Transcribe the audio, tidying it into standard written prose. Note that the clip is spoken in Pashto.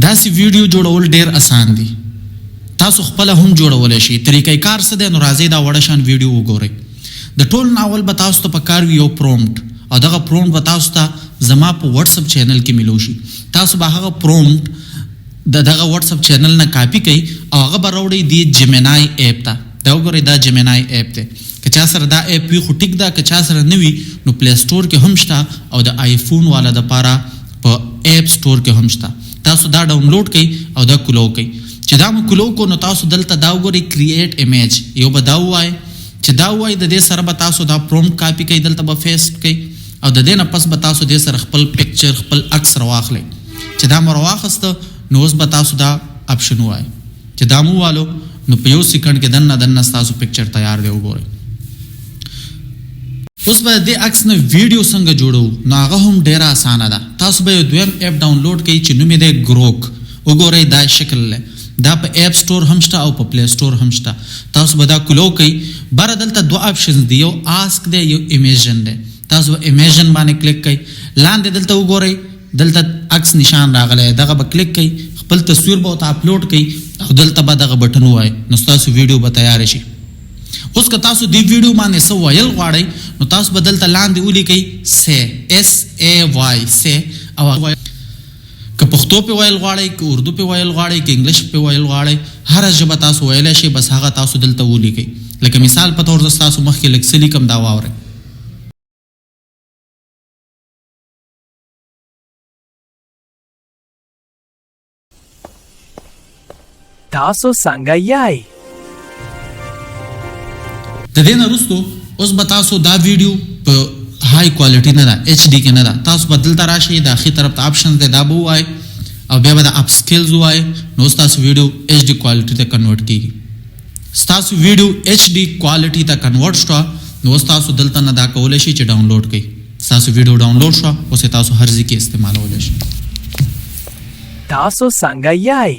داسې ویډیو جوړول ډیر اسان دي. تاسو خپل هم جوړولی شئ. طریقې کار څه دی؟ نو راځئ دا وړه شان ویډیو وګورئ. د ټول ناول به تاسو ته پکار وي یو پرومپټ، او دغه پرومپټ به تاسو ته زما په واتساپ چینل کې میلو شي. تاسو به هغه پرومپټ د دغه واتساپ چینل نه کاپي کوئ او هغه به راوړئ د جیمینای ایپ ته. دا وګورئ، دا جیمینای ایپ دی. که چا سره دا ایپ وي خو ټیک ده، که چا سره نه وي نو پلی سټور کې هم شته او د آیفون والا دپاره په ایپ سټور کې هم شته. تاسو دا ډاونلوډ کړئ او دا کولو کړئ. چې دا مو کولو کو نو تاسو دلته دا وګورئ کریټ امیج. یو به دا ووایي چې دا ووایي د دې سره به تاسو دا پرومپټ کاپي کوئ، دلته به پیسټ کړئ او د دې نه پس به تاسو دې سره خپل پکچر خپل عکس راواخلئ. چې دا مو راواخسته نو اوس به تاسو دا اپشن ووایي چې دا مو والو نو په یو سیکنډ کې دننه ستاسو پکچر تیار دی. وګورئ اوس به د عکس نه ویډیو څنګه جوړو نو هغه هم ډیره اسانه ده. تاسو به یو دویم اپ ډاونلوډ کړئ چې نوم یې دی ګروک. وګورئ دا شکل دی، دا په اپ سټور هم شته او په پلی سټور هم شته. تاسو به دا کولو کوئ. بره دلته دوه آپشنز دي، یو آسک دی یو امیجن دی. تاسو به امیجن باندې کلیک کوئ. لاندې دلته وګورئ، دلته عکس نشان راغلی، دغه به کلیک کوئ، خپل تصویر به ورته اپلوډ کوئ او دلته به دغه بټن ووایئ نو ستاسو ویډیو به تیار شي. اوس که تاسو دې ویډیو باندې څه ویل غواړئ نو تاسو به دلته لاندې ولیکئ SAY سه، او که پښتو پې ویل غواړئ، که اردو پې ویل غواړئ، که انګلیش پې ویل غواړئ، هره ژبه تاسو ویلی شئ، بس هغه تاسو دلته ولیکئ. لکه مثال په طور زه ستاسو مخکې لږ څه لیکم، دا واورئ. تاسو څنګه یای؟ د دې نه وروستو اوس به تاسو دا ویډیو په های کوالټي نه ده، HD کې نه ده. تاسو به دلته راشئ، د اخري طرف ته آپشنز دی، دا به ووایئ او بیا به د اپ سکیلز ووایئ نو ستاسو ویډیو HD کوالټي ته کنورټ کیږي. ستاسو ویډیو HD کوالټي ته کنورټ شوه نو اوس تاسو دلته نه دا کولی شئ چې ډاونلوډ کړئ. ستاسو ویډیو ډاونلوډ شوه، اوس یې تاسو هر ځای کې استعمالولی شئ. تاسو څنګه یای؟